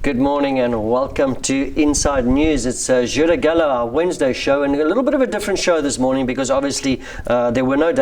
Good morning and welcome to Inside News. It's Jour du Galop, our Wednesday show, and a little bit of a different show this morning because obviously there were no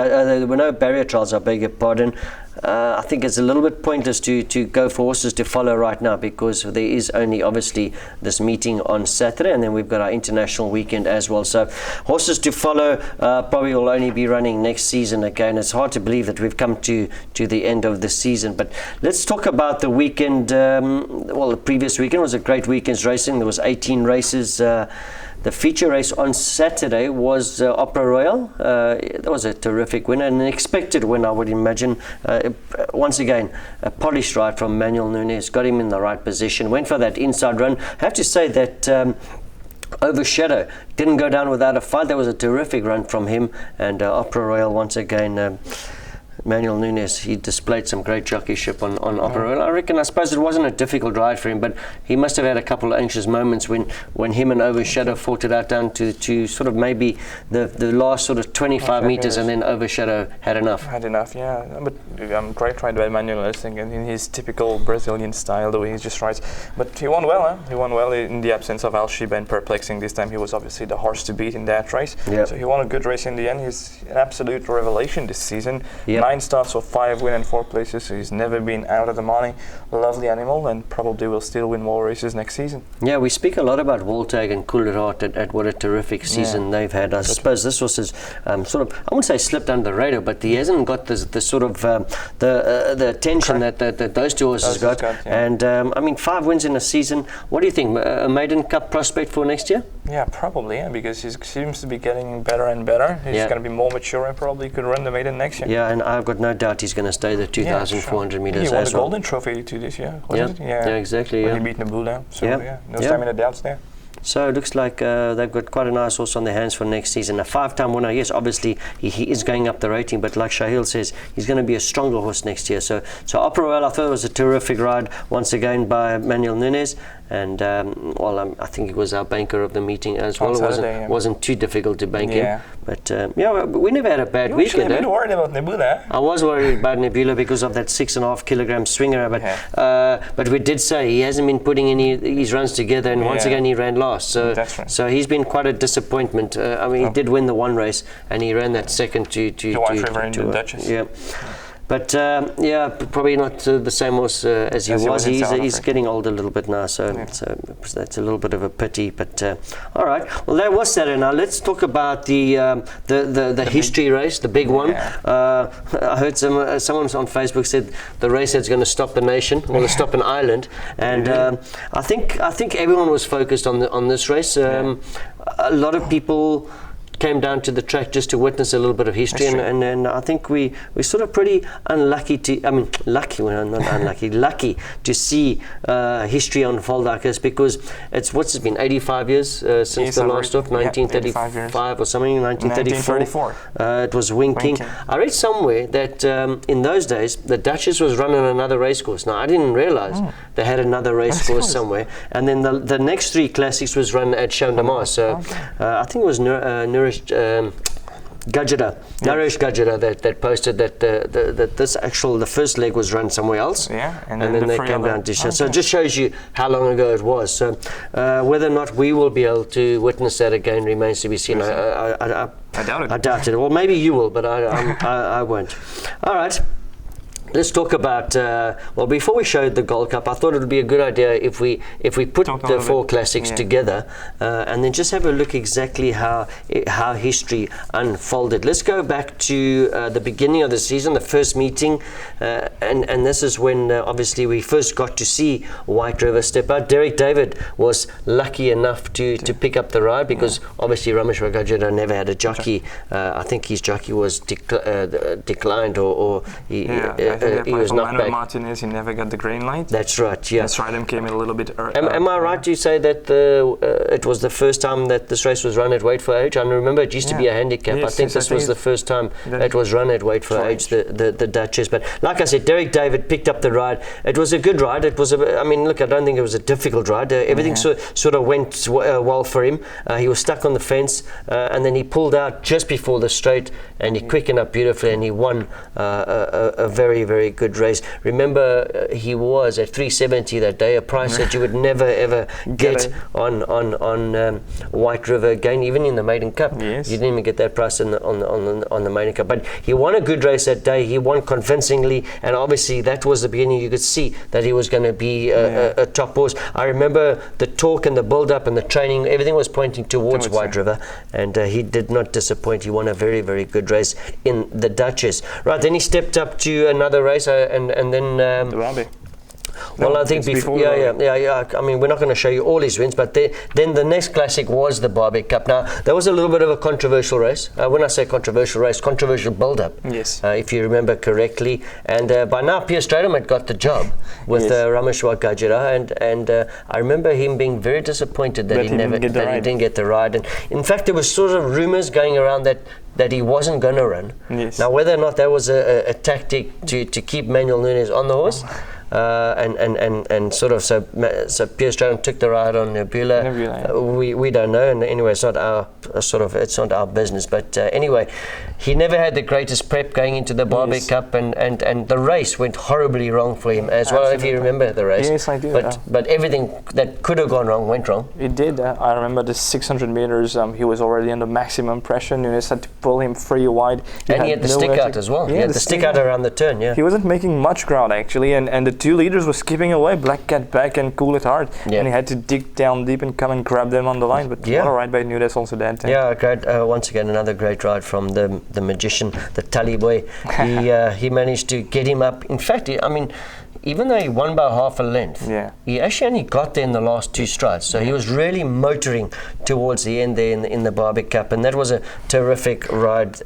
barrier trials, I beg your pardon. I think it's a little bit pointless to go for horses to follow right now because there is only obviously this meeting on Saturday, and then we've got our international weekend as well. So horses to follow probably will only be running next season again. It's hard to believe that we've come to the end of the season, but let's talk about the weekend. Well, the previous weekend was a great weekend's racing. There was 18 races. The feature race on Saturday was Opera Royale. That was a terrific win, an expected win, I would imagine. Once again, a polished ride from Manuel Nunes, got him in the right position, went for that inside run. I have to say that Overshadow didn't go down without a fight. That was a terrific run from him, and Opera Royale once again. Manuel Nunes, he displayed some great jockeyship on Opera Royale. I suppose it wasn't a difficult ride for him, but he must have had a couple of anxious moments when him and Overshadow fought it out down to sort of maybe the last sort of 25 meters, and then Overshadow had enough. Yeah. But great ride by Manuel Nunes in his typical Brazilian style, the way he just rides. But he won well, He won well in the absence of Alshiba and Perplexing. This time he was obviously the horse to beat in that race. Yep. So he won a good race in the end. He's an absolute revelation this season. Yep. 9 starts for 5 wins and 4 places, so he's never been out of the money. Lovely animal, and probably will still win more races next season. Yeah, we speak a lot about Woltag and Coulthard at what a terrific season they've had. I suppose this was his sort of, I wouldn't say slipped under the radar, but he hasn't got the sort of the attention that those two horses got. And I mean, 5 wins in a season. What do you think? A Maiden Cup prospect for next year? Yeah, probably, because he seems to be getting better and better. He's going to be more mature and probably could run the Maiden next year. Yeah, and I've got no doubt he's going to stay the 2,400 meters as well. He won the Golden Trophy too this year, wasn't it? Yeah, exactly. When he beat Nabula, so no stamina doubts there. So it looks like they've got quite a nice horse on their hands for next season. A 5-time winner, yes, obviously he is going up the rating, but like Shaheel says, he's going to be a stronger horse next year. So Opera Royale, I thought it was a terrific ride once again by Manuel Nunes. And I think he was our banker of the meeting as well. It wasn't too difficult to bank him. But we never had a bad weekend. You were worried about Nebula. I was worried about Nebula because of that 6.5 kilogram swinger. But we did say he hasn't been putting his runs together, and once again he ran last. So so he's been quite a disappointment. I mean, he did win the one race, and he ran that second to White River and the Duchess. Yeah. But probably not the same horse as he was. He's getting older a little bit now, so that's a little bit of a pity. But all right, well, that was Saturday. Now let's talk about the history race, the big one. I heard someone on Facebook said the race that's going to stop the nation, or to stop an island, and I think everyone was focused on this race. A lot of people came down to the track just to witness a little bit of history, and I think we're sort of pretty lucky to see history unfold like this, because it's been 85 years since the last of 1935 or something, 1934. It was Winking. I read somewhere that in those days the Duchess was running another racecourse. Now I didn't realize they had another racecourse somewhere, and then the next 3 classics was run at Champ de Mars. So I think it was Naresh Gajara that posted that the first leg was run somewhere else, and then they came down to so it just shows you how long ago it was. So whether or not we will be able to witness that again remains to be seen. I doubt it. I doubt it. Well, maybe you will, but I won't. All right. Let's talk about, before we showed the Gold Cup, I thought it would be a good idea if we put the 4 classics together and then just have a look exactly how history unfolded. Let's go back to the beginning of the season, the first meeting, and this is when obviously we first got to see White River step out. Derek David was lucky enough to pick up the ride, because obviously Rameshwar Gajara never had a jockey. I think his jockey was declined, or he was knocked back. Martinez, he never got the green light. That's right, yeah. Stridham came in a little bit early. Am I right to say that it was the first time that this race was run at weight for age? I remember it used to be a handicap. Yes, I think this was the first time it was run at weight for age, the Duchess. But like I said, Derek David picked up the ride. It was a good ride. It was I don't think it was a difficult ride. Everything sort of went well for him. He was stuck on the fence, and then he pulled out just before the straight, and he quickened up beautifully, and he won a very very good race. Remember, he was at 370 that day, a price that you would never ever get on White River again, even in the Maiden Cup. Yes. You didn't even get that price on the Maiden Cup. But he won a good race that day. He won convincingly, and obviously that was the beginning. You could see that he was going to be a top horse. I remember the talk and the build-up and the training, everything was pointing towards White River, and he did not disappoint. He won a very, very good race in the Duchess. Right, then he stepped up to another race, and then the Derby. Well, I think before, yeah. I mean, we're not going to show you all his wins, but then the next classic was the Barbie Cup. Now, that was a little bit of a controversial race. When I say controversial race, controversial build-up. Yes. If you remember correctly. And by now, Pierre Stratum had got the job with Rameshwar Gajira, and I remember him being very disappointed that he didn't get the ride. And in fact, there was sort of rumours going around that he wasn't going to run. Yes. Now, whether or not that was a tactic to keep Manuel Nunes on the horse, and sort of so Pierre Stratum took the ride on Nebula. We don't know, and anyway, it's not our business. But anyway, he never had the greatest prep going into the Barbie Cup, and the race went horribly wrong for him as well. If you remember the race, yes, I do. But everything that could have gone wrong went wrong. It did. I remember the 600 meters. He was already under maximum pressure. Nunes had to pull him free wide, and he had the stick out as well. He had the stick out around the turn. Yeah, he wasn't making much ground actually, and the two leaders were skipping away. Black Cat back and Cool It Hard, and he had to dig down deep and come and grab them on the line. But what a ride by Nunes also that time. Yeah, great. Once again, another great ride from the magician, the Tully boy. He managed to get him up. In fact, even though he won by half a length, he actually only got there in the last two strides. So he was really motoring towards the end there in the Barbie Cup, and that was a terrific ride.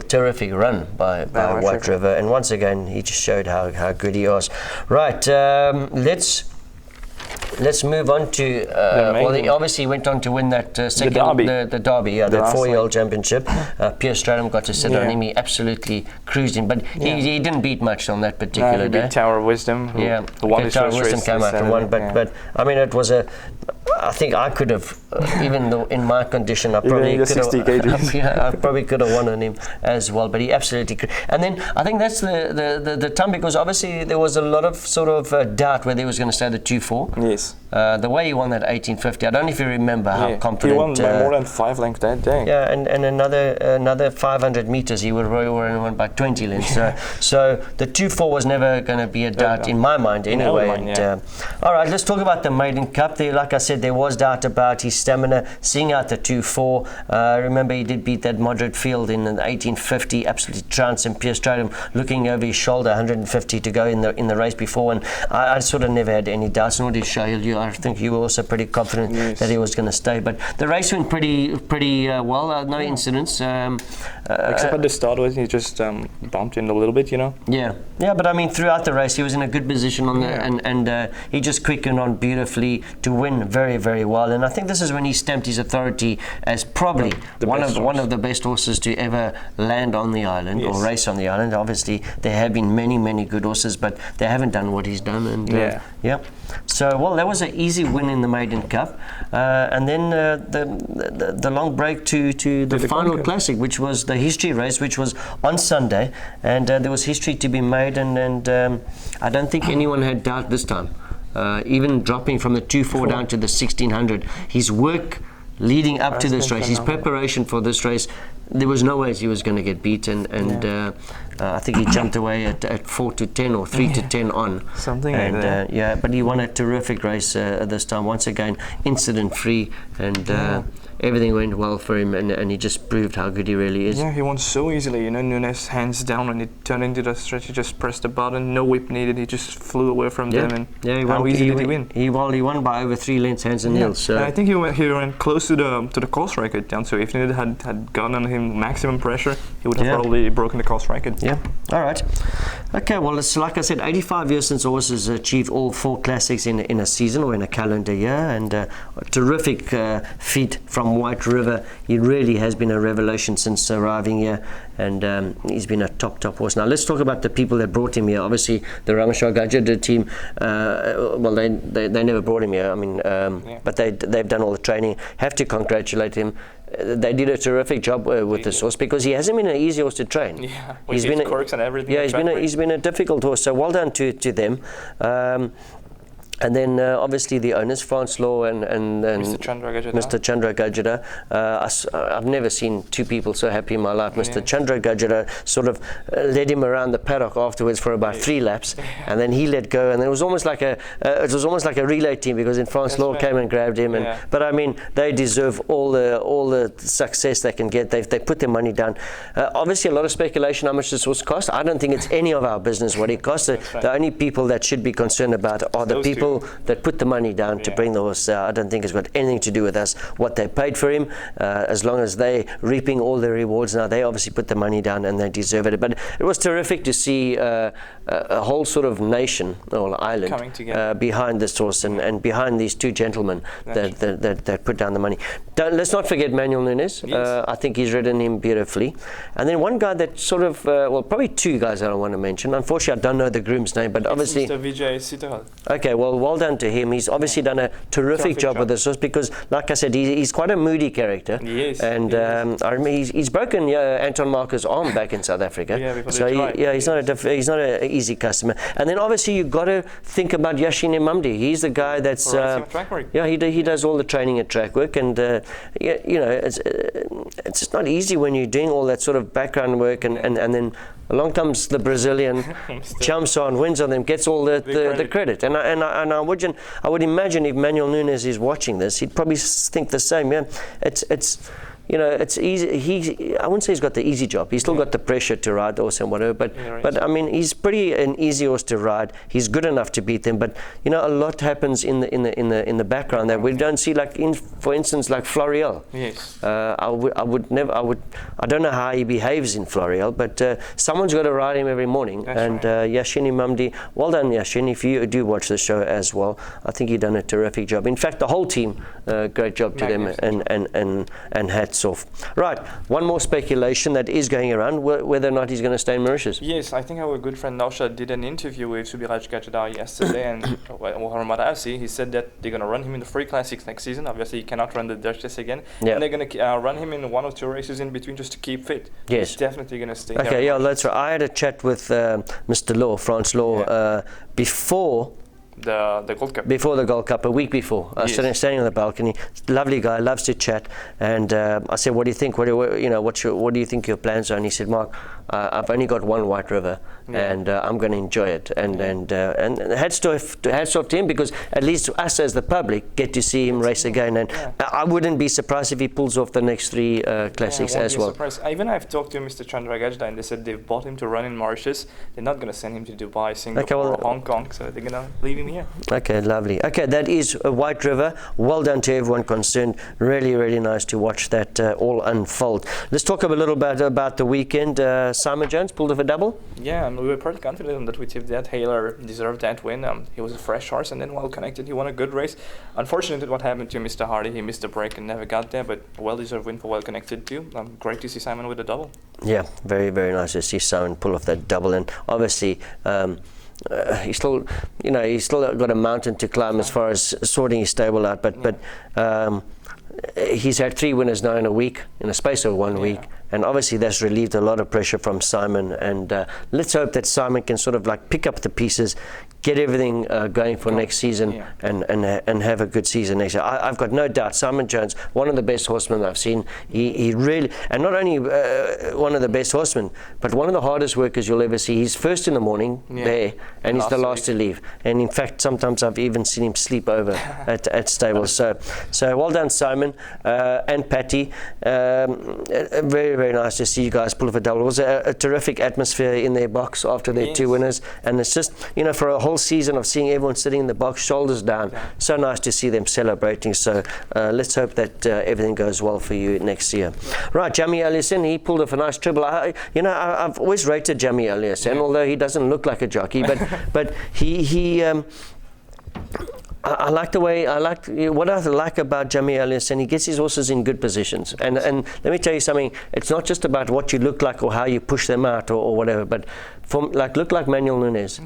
Terrific run by White River, and once again he just showed how good he was. Right, let's move on to he obviously went on to win that second the Derby, the 4-year-old championship. Pierre Stratum got to sit on him. He absolutely cruised him, but he didn't beat much on that particular day. Beat Tower of Wisdom, who won his Tower of first Wisdom race came out and won, but I mean, it was I think I could have, even though in my condition, I probably could have won on him as well. But he absolutely could. And then I think that's the time, because obviously there was a lot of sort of doubt whether he was going to stay the 2-4. Yes. The way he won that 1850, I don't know if you remember how confident. He won by more than 5 lengths that day. Yeah, and another 500 meters he would really won by 20 lengths. So the 2-4 was never going to be a doubt in my mind anyway. All right, let's talk about the Maiden Cup. There, like I said, there was doubt about his stamina, seeing out the 2-4. Remember, he did beat that moderate field in the 1850, absolutely trounced, and Pierre Stratum looking over his shoulder, 150 to go in the race before, and I sort of never had any doubts. Nor did Shaheel. I think you were also pretty confident that he was going to stay. But the race went pretty well. No incidents. Except at the start, when he just bumped him a little bit, Yeah, but I mean, throughout the race, he was in a good position on and he just quickened on beautifully to win very, very well. And I think this is when he stamped his authority as probably one of the best horses to ever land on the island or race on the island. Obviously, there have been many, many good horses, but they haven't done what he's done. And so, well, that was an easy win in the Maiden Cup, and then the long break to the final classic, which was the history race, which was on Sunday, and there was history to be made, and I don't think anyone had doubt this time. Even dropping from the 2-4 down to the 1600, his work leading up to this race, his preparation for this race, there was no ways he was going to get beat, and I think he jumped away at 4-10 or 3-10 on. Something like that. But he won a terrific race this time. Once again, incident free, and everything went well for him, and he just proved how good he really is. Yeah, he won so easily. Nunes hands down when he turned into the stretch. He just pressed the button, no whip needed. He just flew away from them, and how easy did he win? He won by over 3 lengths, hands and heels. So and I think he went close to the course record down. So if Nunes had gotten on him maximum pressure, he would have probably broken the course record. Yeah. All right. Okay. Well, it's like I said, 85 years since horses achieved all 4 classics in a season or in a calendar year, and a terrific feat from White River. He really has been a revelation since arriving here, and he's been a top horse. Now let's talk about the people that brought him here. Obviously, the Rameshwar Gajira team. Well, they never brought him here. I mean, but they've done all the training. Have to congratulate him. they did a terrific job with this horse, because he hasn't been an easy horse to train. Yeah, he's been quirks and everything. Yeah, he's been a difficult horse. So well done to them. And then obviously the owners, France Law and Mr. Chandra Gajara. I've never seen two people so happy in my life. Mr. Chandra Gajara sort of led him around the paddock afterwards for about 3 laps, and then he let go, and it was almost like a relay team, because then France Law came and grabbed him. But I mean, they deserve all the success they can get. They put their money down. Obviously, a lot of speculation how much this horse cost. I don't think it's any of our business what it costs. The only people that should be concerned about are the people that put the money down to bring the horse out. I don't think it's got anything to do with us, what they paid for him, as long as they're reaping all the rewards now. They obviously put the money down and they deserve it. But it was terrific to see a whole sort of nation or island coming together behind this horse and behind these two gentlemen that put down the money. Let's not forget Manuel Nunes. I think he's ridden him beautifully. And then one guy that sort of, probably two guys that I want to mention. Unfortunately, I don't know the groom's name, but obviously... Mr. Vijay Sitaral. Okay, well done to him. He's obviously done a terrific job with this horse, because, like I said, he's quite a moody character. Yes. And I remember he's broken Anton Marker's arm back in South Africa. So he's not an easy customer. And then obviously you've got to think about Yashin Imamdi. He's the guy that's he does all the training at track work, and it's just not easy when you're doing all that sort of background work, and then along comes the Brazilian, jumps on, wins on them, gets all the credit. And I would imagine if Manuel Nunes is watching this, he'd probably think the same. Yeah, it's easy. I wouldn't say he's got the easy job. He's still got the pressure to ride the horse and whatever. But I mean, he's pretty an easy horse to ride. He's good enough to beat them. But a lot happens in the background that we don't see. Like for instance, like Florial. Yes. I don't know how he behaves in Florial, but someone's got to ride him every morning. That's Yashin Imamdi, well done, Yashin. If you do watch the show as well, I think you've done a terrific job. In fact, the whole team, great job to them, and hats off. Right, one more speculation that is going around, whether or not he's going to stay in Mauritius. Yes, I think our good friend Nausha did an interview with Subiraj Gajadar yesterday, and he said that they're going to run him in the free classics next season. Obviously, he cannot run the Duchess again, and they're going to run him in 1 or 2 races in between just to keep fit. Yes, he's definitely going to stay. Okay, yeah, that's right. I had a chat with Mr. Law, France Law, before the Gold Cup. Before the Gold Cup, a week before. I was standing on the balcony. Lovely guy, loves to chat. And I said, "What do you think? What do you think your plans are?" And he said, "Mark, I've only got one White River, and I'm going to enjoy it." And hats off to him, because at least us as the public get to see him race again. And I wouldn't be surprised if he pulls off the next 3 classics as well. Even I've talked to Mr. Chandra Gajda, and they said they've bought him to run in Mauritius. They're not going to send him to Dubai, Singapore, or Hong Kong, so they're going to leave him here. Okay, lovely. Okay, that is a White River. Well done to everyone concerned. Really, really nice to watch that all unfold. Let's talk a little bit about the weekend. Simon Jones pulled off a double. Yeah, and we were pretty confident that we tipped that Haler deserved that win. He was a fresh horse and then well connected. He won a good race. Unfortunately, what happened to Mr. Hardy, he missed the break and never got there, but a well-deserved win for well connected too. Great to see Simon with a double. Yeah, very, very nice to see Simon pull off that double, and obviously he's still got a mountain to climb as far as sorting his stable out, but he's had 3 winners now in a space of 1 week, and obviously that's relieved a lot of pressure from Simon, and let's hope that Simon can sort of like pick up the pieces, get everything going for next season, and have a good season next year. I've got no doubt Simon Jones, one of the best horsemen I've seen. He really, and not only one of the best horsemen, but one of the hardest workers you'll ever see. He's first in the morning there, and he's the last to leave. And in fact, sometimes I've even seen him sleep over at stables. So well done, Simon and Patty. Very, very nice to see you guys pull off a double. It was a terrific atmosphere in their box after their 2 winners, and it's just, for a whole season of seeing everyone sitting in the box, shoulders down, so nice to see them celebrating. So let's hope that everything goes well for you next year. Right, Shaheel Ayadassen, he pulled off a nice triple. I've always rated Shaheel Ayadassen, although he doesn't look like a jockey, but he I like what I like about Shaheel Ayadassen. He gets his horses in good positions, and let me tell you something. It's not just about what you look like or how you push them out or whatever, but looked like Manuel Nunes.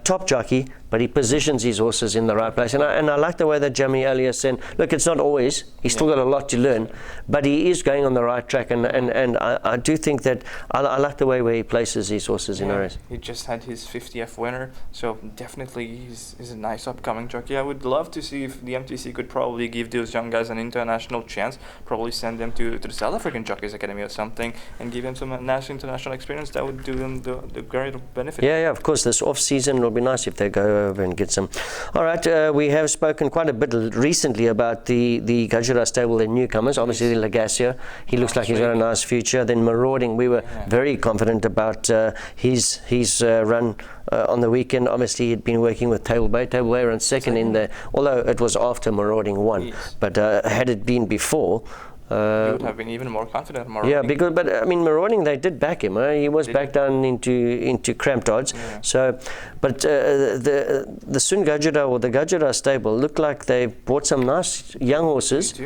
Top jockey, but he positions his horses in the right place. And I like the way that Shaheel Ayadassen, look, it's not always, he's still got a lot to learn, but he is going on the right track. And I do think that I like the way where he places his horses in a race. He just had his 50th winner, so definitely he's a nice upcoming jockey. I would love to see if the MTC could probably give those young guys an international chance, probably send them to the South African Jockeys Academy or something, and give them some international experience. That would do them the great benefit. Yeah, of course. This off-season, it'll be nice if they go over and get some. All right, we have spoken quite a bit recently about the Gajra stable, the newcomers. Obviously, the Legacia, he looks like he's got a nice future. Then Marauding, we were very confident about his run on the weekend. Obviously, he'd been working with Table Bay. Table Bay ran second in there, although it was after Marauding won. Yes. But had it been before, you would have been even more confident. Marauding. Yeah, but I mean, Marauding, they did back him. He was back down into cramped odds. Yeah. So, but the Sun Gajra or the Gajra stable looked like they brought some nice young horses,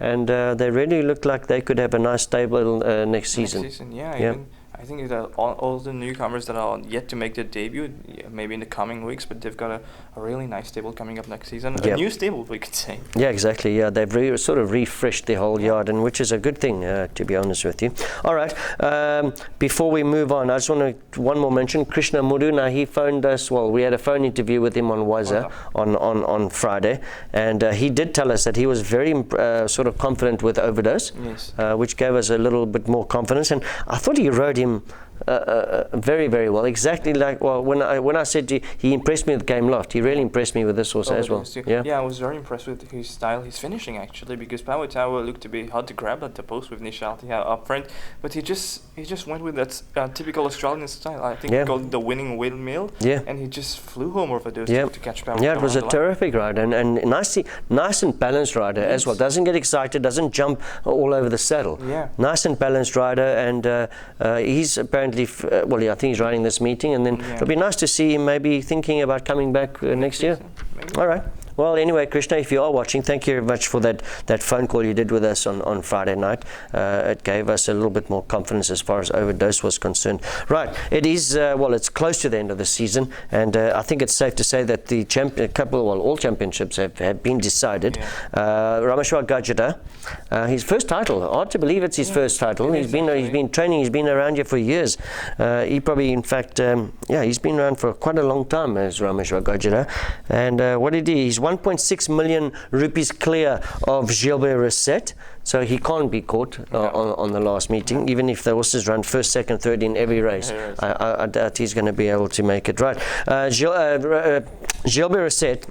and they really looked like they could have a nice stable next season. Even I think that all the newcomers that are yet to make their debut, maybe in the coming weeks, but they've got a really nice stable coming up next season. A new stable, we could say. Yeah, exactly. Yeah, they've sort of refreshed the whole yard, and which is a good thing, to be honest with you. All right. Before we move on, I just want to one more mention. Krishna Muru. Now he phoned us. Well, we had a phone interview with him on Waza on Friday, and he did tell us that he was very sort of confident with Overdose, which gave us a little bit more confidence. And I thought he rode him very, very well. Exactly like when I said to you, he impressed me with Game Loft. He really impressed me with this horse as well. Yeah, I was very impressed with his style, his finishing actually, because Power Tower looked to be hard to grab at the post with Nishalti up front, but he just went with that typical Australian style. I think he called it the winning windmill. And he just flew home over those to catch Power Tower. Yeah, it was a terrific ride and nice and balanced rider as well. Doesn't get excited, doesn't jump all over the saddle. Nice and balanced rider, and he's apparently I think he's riding this meeting, and then it'll be nice to see him maybe thinking about coming back next year. All right. Well, anyway, Krishna, if you are watching, thank you very much for that phone call you did with us on Friday night. It gave us a little bit more confidence as far as Overdose was concerned. Right, it is, it's close to the end of the season, and I think it's safe to say that the all championships have been decided. Rameshwar Gajra, his first title, hard to believe it's his first title. He's been training, he's been around here for years. He probably, in fact, he's been around for quite a long time as Rameshwar Gajra. And what did he? He's 1.6 million rupees clear of Gilbert Reset, so he can't be caught on the last meeting, even if the horses run first, second, third in every race. I doubt he's going to be able to make it. Right, Gilbert Reset.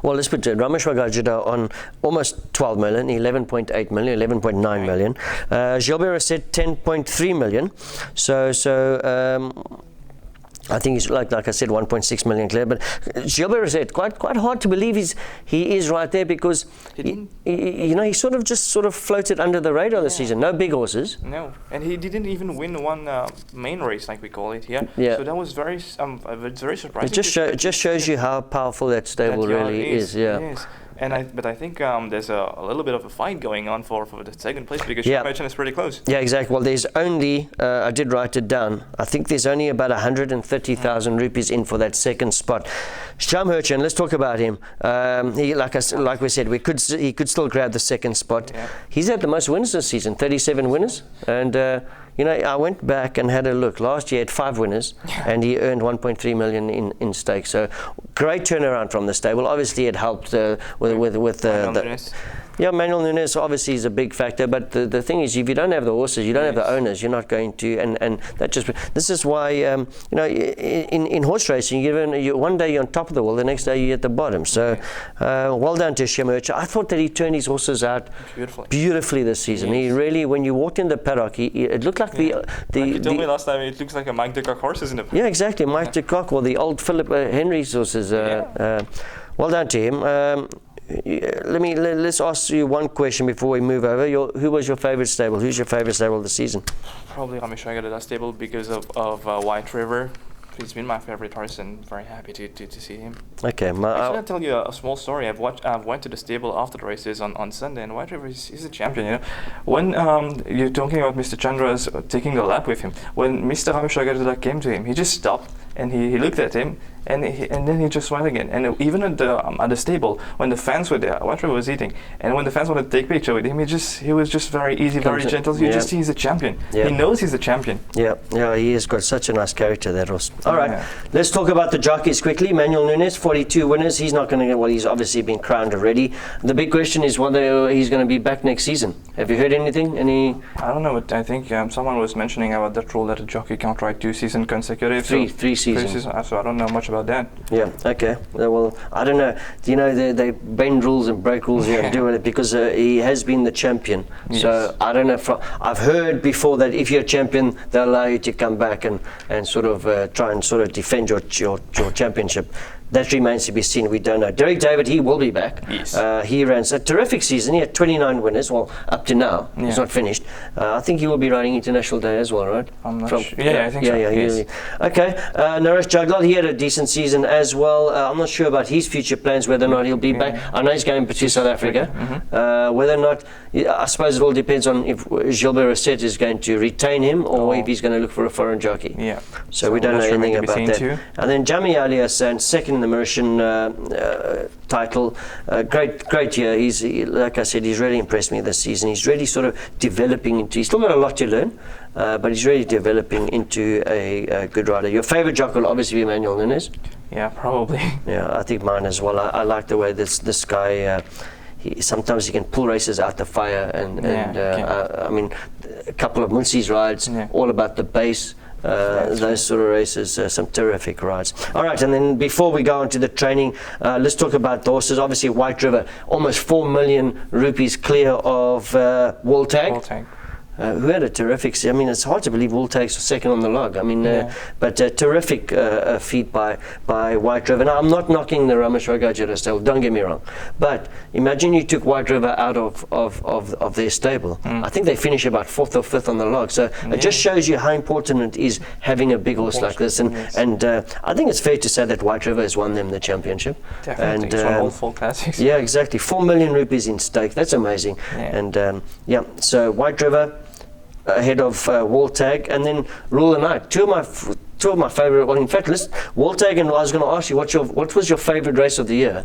Well, let's put Rameshwar Gajra on almost 12 million, 11.8 million, 11.9 million. Gilbert Reset 10.3 million. So I think he's like I said, 1.6 million clear. But Gilbert said quite hard to believe he is right there, because he sort of floated under the radar this season. No big horses. No, and he didn't even win one main race, like we call it here. So that was very surprising. It just shows you how powerful that stable really is. Yes. But I think there's a little bit of a fight going on for the second place, because Shaheel is pretty close. Yeah, exactly. Well, there's only, I did write it down, I think there's only about 130,000 rupees in for that second spot. Shaheel, let's talk about him. He, like we said, he could still grab the second spot. He's had the most winners this season, 37 winners, and I went back and had a look. Last year he had 5 winners, and he earned 1.3 million in stakes. So great turnaround from the stable. Obviously it helped with Manuel Nunes obviously is a big factor, but the thing is, if you don't have the horses, you don't have the owners, you're not going to, and that this is why in horse racing, one day you're on top of the world, the next day you're at the bottom. So well done to Shaheel. I thought that he turned his horses out beautifully this season. He really, when you walked in the paddock, it looked like like you told me last time, it looks like a Mike de Kock horses in the paddock. Yeah, exactly, Mike de Kock, or the old Philip Henry's horses. Well done to him. Let's ask you one question before we move over. Who was your favourite stable? Who's your favourite stable this season? Probably Rameshwar Ayadassen stable, because of White River. he's been my favorite horse, and very happy to see him. Okay, I'll tell you a small story. I've went to the stable after the races on Sunday, and White River is a champion. You know, when you're talking about Mr. Chandra's taking the lap with him, when Mr. Rameshwar came to him, he just stopped and he looked at him. And then he just went again. And even at the stable, when the fans were there, White River was eating. And when the fans wanted to take picture with him, he was just very easy, very gentle. You just see he's a champion. Yeah. He knows he's a champion. Yeah, he has got such a nice character, that horse. All right, let's talk about the jockeys quickly. Manuel Nunes, 42 winners. He's not going to get, well, he's obviously been crowned already. The big question is whether he's going to be back next season. Have you heard anything? I don't know, but I think someone was mentioning about that rule that a jockey can't ride 2 seasons consecutive. Three seasons. So I don't know much about that. Yeah, okay. Well, I don't know. You know, they bend rules and break rules here and do it because he has been the champion. Yes. So I don't know. I've heard before that if you're a champion, they'll allow you to come back and sort of try and sort of defend your championship. That remains to be seen. We don't know. Derek David, he will be back. Yes. He ran a terrific season. He had 29 winners. Well, up to now. Yeah. He's not finished. I think he will be riding International Day as well, right? I'm not sure. Yeah, I think so. Yeah, yes. Okay. Naresh Jagdal, he had a decent season as well. I'm not sure about his future plans, whether or not he'll be back. I know he's going to South Africa. Whether or not, I suppose it all depends on if Gilbert Rosset is going to retain him or if he's going to look for a foreign jockey. Yeah. So we don't know anything about that. And then Shaheel Ayadassen, second in the Mauritian title. Great year. Like I said, he's really impressed me this season. He's really sort of developing into, he's still got a lot to learn, but he's really developing into a good rider. Your favorite jockey will obviously be Manuel Nunes. Yeah, probably. Yeah, I think mine as well. I like the way this guy, sometimes he can pull races out the fire, I mean, a couple of Muncies rides, all about the base. Those sort of races, some terrific rides. All right, and then before we go on to the training, let's talk about the horses. Obviously, White River, almost 4 million rupees clear of Wooltag. Who had a terrific, I mean, it's hard to believe Wooltag's second on the log. I mean, but a terrific feat by White River. Now, I'm not knocking the Rameshwar Gajera stable, don't get me wrong. But imagine you took White River out of their stable. I think they finish about 4th or 5th on the log. So it just shows you how important it is having a big horse like this. And I think it's fair to say that White River has won them the championship. Definitely, and, it's won all 4 classics. Yeah, exactly. 4 million rupees in stake. That's amazing. And so White River ahead of Wooltag, and then Rule the Night. Two of my favorite. Well, in fact, Wooltag, and I was going to ask you what was your favorite race of the year?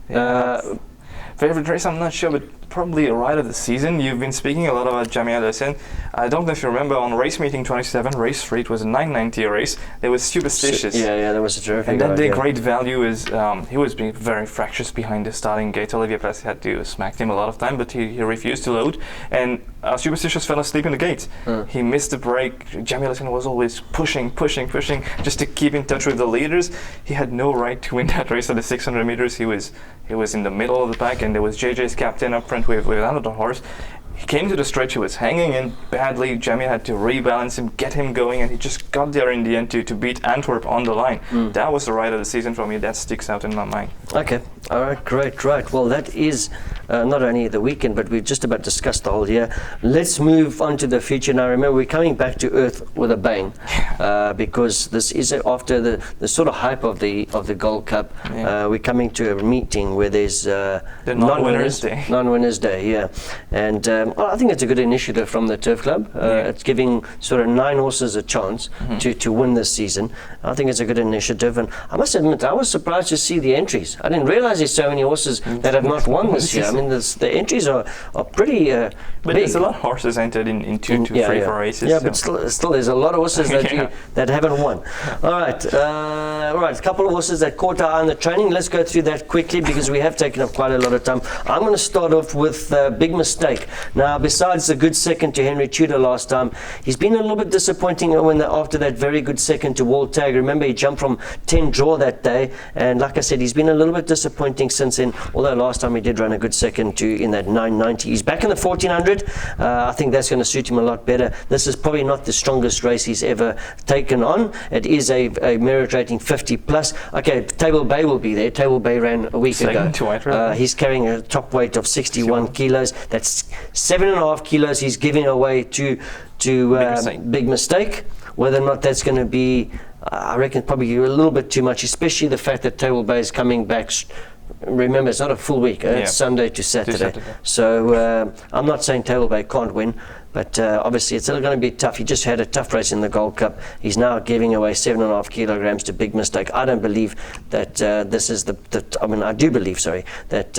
Favorite race, I'm not sure, but probably a ride of the season. You've been speaking a lot about Shaheel Ayadassen. I don't know if you remember on race meeting 27, race 3, it was a 990 race. There was Superstitious. Yeah, that was a terrific. And then the great value is he was being very fractious behind the starting gate. Olivier Plessis had to smack him a lot of time, but he refused to load. And Superstitious fell asleep in the gate. He missed the break. Shaheel Ayadassen was always pushing, just to keep in touch with the leaders. He had no right to win that race at the 600 meters. He was in the middle of the pack, and there was JJ's captain up front with another horse. He came to the stretch, he was hanging in badly. Jamie had to rebalance him, get him going, and he just got there in the end to beat Antwerp on the line. That was the ride of the season for me. That sticks out in my mind. Okay, all right, great, right. Well, that is not only the weekend, but we've just about discussed the whole year. Let's move on to the future now. Remember, we're coming back to earth with a bang, because this is after the sort of hype of the Gold Cup. We're coming to a meeting where there's the non-winners day. Non-winners day, yeah, and well, I think it's a good initiative from the Turf Club. It's giving sort of 9 horses a chance to win this season. I think it's a good initiative, and I must admit I was surprised to see the entries. I didn't realize there's so many horses that have not won this year. I mean, the entries are pretty but big. There's a lot of horses entered in 2 to 3 4 races. Yeah, so. But still there's a lot of horses that haven't won. All right, a couple of horses that caught our eye in the training. Let's go through that quickly because we have taken up quite a lot of time. I'm going to start off with Big Mistake. Now, besides the good second to Henry Tudor last time, he's been a little bit disappointing after that very good second to Wooltag. Remember, he jumped from 10 draw that day, and like I said, he's been a little bit disappointing since then, although last time he did run a good second in that 990. He's back in the 1400. I think that's going to suit him a lot better. This is probably not the strongest race he's ever taken on. It is a merit rating 50 plus. Okay, Table Bay will be there. Table Bay ran a week ago. He's carrying a top weight of 61 kilos. That's 7.5 kilos he's giving away to Big Mistake. whether or not that's going to be, I reckon, probably a little bit too much, especially the fact that Table Bay is coming back. Remember, it's not a full week. It's Sunday to Saturday. So I'm not saying Table Bay can't win, but obviously it's still going to be tough. He just had a tough race in the Gold Cup. He's now giving away 7.5 kilograms to Big Mistake. I don't believe that this is I do believe, that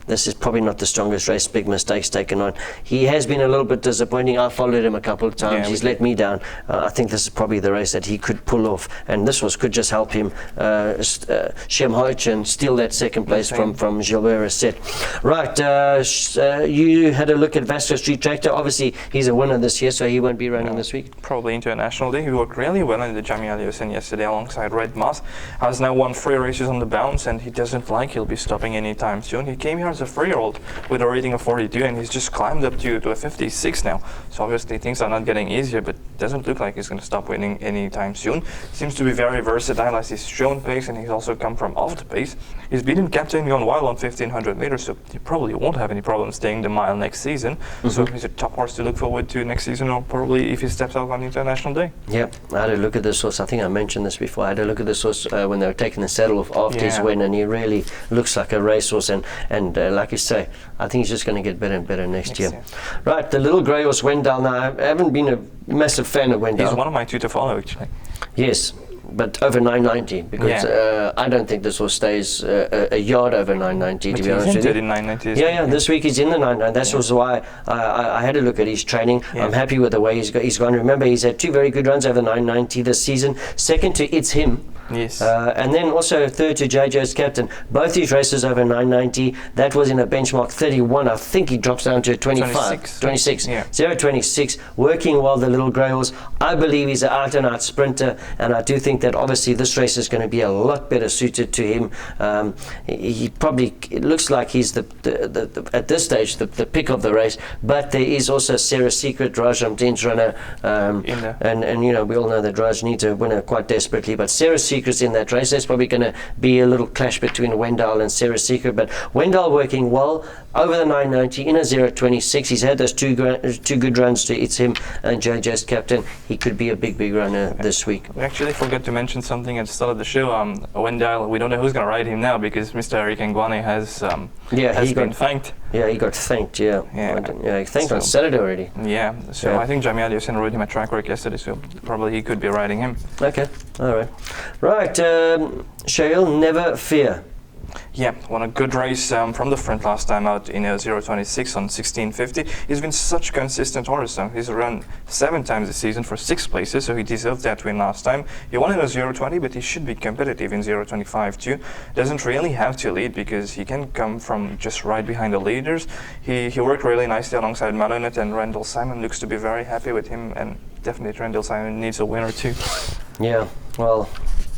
this is probably not the strongest race Big Mistake's taken on. He has been a little bit disappointing. I followed him a couple of times. He's let me down. I think this is probably the race that he could pull off, and this could just help him Shem Hoich and steal that second place from Gilbert Set. Right, you had a look at Vascostreettractor. Obviously, he's a winner this year, so he won't be running this week. Probably International Day. He worked really well in the Shaheel Ayadassen yesterday alongside Red Moss. Has now won 3 races on the bounce, and he doesn't like he'll be stopping anytime soon. He came here as a 3-year-old with a rating of 42, and he's just climbed up to a 56 now. So obviously things are not getting easier, but doesn't look like he's going to stop winning anytime soon. Seems to be very versatile as he's shown pace, and he's also come from off the pace. He's beaten Captain Gone Wild on 1500 meters, so he probably won't have any problem staying the mile next season. So he's a top horse to look forward to next season, or probably if he steps out on International Day. Yep, I had a look at this horse. I think I mentioned this before. I had a look at this horse when they were taking the saddle off after his win, and he really looks like a racehorse. And like you say, I think he's just going to get better and better next year. Right, the little grey horse Wendell. Now, I haven't been a massive fan of Wendell. He's one of my 2 to follow, actually. Yes, but over 990, because I don't think this horse stays a yard over 990, to be honest with you. In 990, this week he's in the 990. That's also why I had a look at his training. I'm happy with the way he's gone. Remember, he's had 2 very good runs over 990 this season. Second to It's Him. Yes. And then also third to JJ's Captain. Both these races over 990. That was in a benchmark 31. I think he drops down to a 25. 26. 0.26. Working well, the little grey horse. I believe he's an out-and-out sprinter, and I do think that obviously this race is going to be a lot better suited to him. He probably, it looks like he's at this stage the pick of the race, but there is also Sarah Secret, Raj Ramdeen's runner, and you know, we all know that Raj needs a winner quite desperately, but Sarah Secret's in that race. There's probably going to be a little clash between Wendell and Sarah Secret, but Wendell working well over the 990 in a 0.26. He's had those two good runs to It's Him and JJ's Captain. He could be a big runner this week. We actually forgot to mention something at the start of the show. Wendell, we don't know who's going to ride him now, because Mr. Eric Ngwane has been thanked. Yeah, he got thanked. He thanked on Saturday already. Yeah, so I think Shaheel Ayadassen rode him at track work yesterday, so probably he could be riding him. Okay, all right. Right, Shaheel, Never Fear. Yeah, won a good race from the front last time out in a 0.26 on 1650. He's been such a consistent horse. He's run 7 times this season for 6 places, so he deserved that win last time. He won in a 0.20, but he should be competitive in 0.25 too. Doesn't really have to lead, because he can come from just right behind the leaders. He worked really nicely alongside Malonet, and Randall Simon looks to be very happy with him, and definitely Randall Simon needs a winner too. Yeah, well,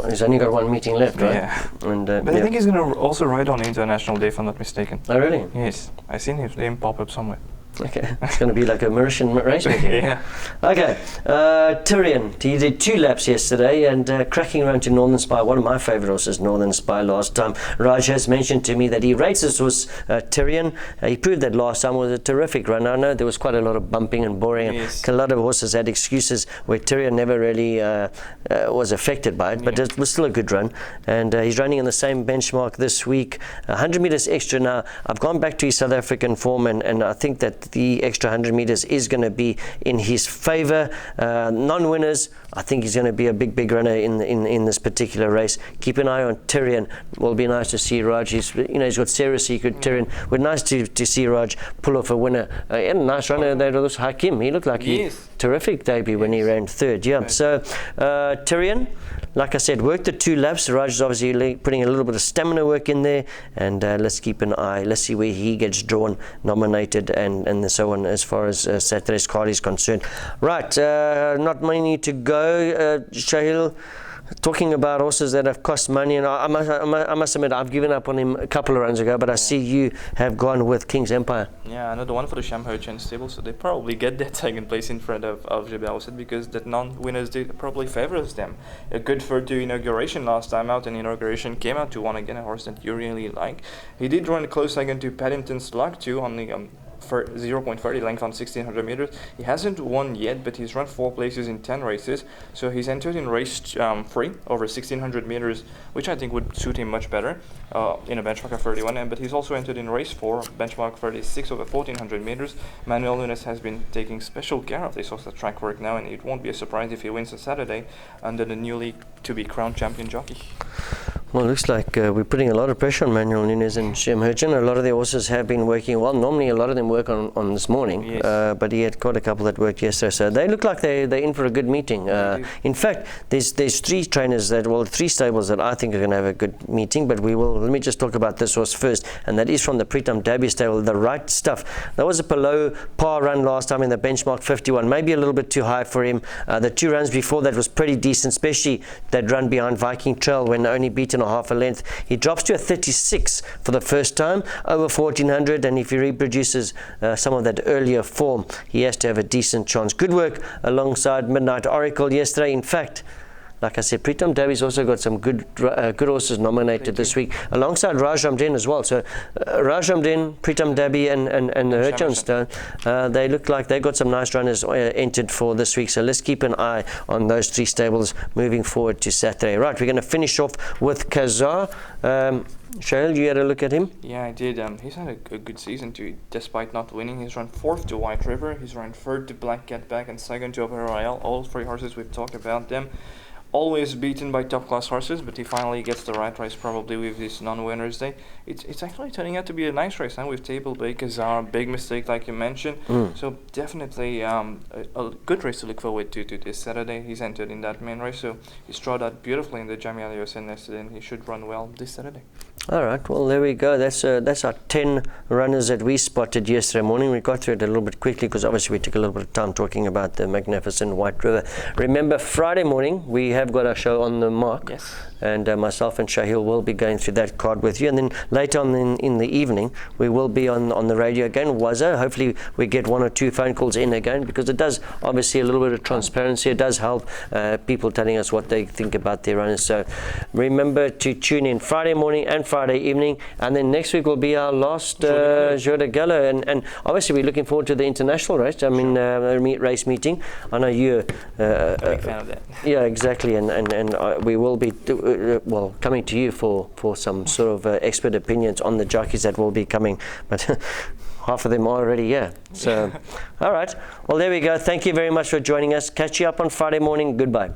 he's only got 1 meeting left, right? Yeah. And, but I think he's going to also ride on International Day, if I'm not mistaken. Oh, really? Yes. I've seen his name pop up somewhere. Okay, it's going to be like a Mauritian race meeting. Yeah. Okay, Tyrion, he did 2 laps yesterday, and cracking around to Northern Spy, one of my favourite horses, Northern Spy, last time. Raj has mentioned to me that he rates this horse, Tyrion. He proved that last time was a terrific run. I know there was quite a lot of bumping and boring. Yes. A lot of horses had excuses where Tyrion never really was affected by it, but it was still a good run. And he's running in the same benchmark this week, 100 metres extra now. I've gone back to his South African form, and I think that the extra 100 meters is going to be in his favor. Non-winners, I think he's going to be a big runner in this particular race. Keep an eye on Tyrion. Will be nice to see Raj. He's got Sarah Secret, Tyrion. Would nice to see Raj pull off a winner. And a nice runner there was Hakim. He looked like terrific debut when he ran 3rd. Yeah. So Tyrion, like I said, worked the 2 laps. Raj is obviously putting a little bit of stamina work in there, and let's keep an eye. Let's see where he gets drawn, nominated, and so on as far as Saturday's card is concerned. Right, not many to go. Shaheel, talking about horses that have cost money, and I must admit I've given up on him a couple of runs ago, but I see you have gone with King's Empire. Yeah, another one for the Shem Hoich stable, so they probably get that 2nd place in front of Jebel, because that non-winners probably favours them. A good 3rd inauguration last time out, and inauguration came out to 1 again, a horse that you really like. He did run a close second to Paddington's Luck too, only 0.30 length on 1600 meters. He hasn't won yet, but he's run 4 places in 10 races. So he's entered in race 3 over 1600 meters, which I think would suit him much better in a benchmark of 31. But he's also entered in race 4, benchmark 36 over 1400 meters. Manuel Nunes has been taking special care of this also track work now, and it won't be a surprise if he wins on Saturday under the newly to be crowned champion jockey. Well, it looks like we're putting a lot of pressure on Manuel Nunes and Shem Hirchin. A lot of the horses have been working well. Normally, a lot of them work on this morning, yes. But he had quite a couple that worked yesterday. So they look like they're in for a good meeting. In fact, there's 3 trainers 3 stables that I think are going to have a good meeting. But let me just talk about this horse first, and that is from the Pritam Dabi stable, the Right Stuff. That was a below par run last time in the benchmark 51, maybe a little bit too high for him. The 2 runs before that was pretty decent, especially that run behind Viking Trail when only beaten a half a length. He drops to a 36 for the first time over 1400, and if he reproduces some of that earlier form, he has to have a decent chance. Good work alongside Midnight Oracle yesterday. In fact, like I said, Pritam Davi's also got some good horses nominated this week, alongside Rajamden as well. So Rajamden, Pritam Dabi, and Hirchin, they look like they got some nice runners entered for this week. So let's keep an eye on those 3 stables moving forward to Saturday. Right, we're going to finish off with Kazar. Shaheel, you had a look at him? Yeah, I did. He's had a good season too, despite not winning. He's run 4th to White River, he's run 3rd to Black Cat Back, and 2nd to Opera Royale. All 3 horses, we've talked about them. Always beaten by top class horses, but he finally gets the right race probably with this non-winners day. It's actually turning out to be a nice race now with Table Bay, Kazar, big mistake like you mentioned. So definitely a good race to look forward to this Saturday. He's entered in that main race, so he strode out beautifully in the Jamia Yosen yesterday, and he should run well this Saturday. All right, well, there we go. That's our 10 runners that we spotted yesterday morning. We got through it a little bit quickly because obviously we took a little bit of time talking about the magnificent White River. Remember, Friday morning we have got our show on the mark. Yes. And myself and Shaheel will be going through that card with you. And then later on in the evening, we will be on the radio again. Hopefully we get 1 or 2 phone calls in again, because it does obviously a little bit of transparency. It does help people telling us what they think about their runners. So remember to tune in Friday morning and Friday evening. And then next week will be our last Jour du Galop. And obviously we're looking forward to the international race. I mean, race meeting. I know you're a big fan of that. Yeah, exactly. And we will be coming to you for some sort of expert opinions on the jockeys that will be coming, but half of them are already here. So all right, well, there we go. Thank you very much for joining us. Catch you up on Friday morning. Goodbye.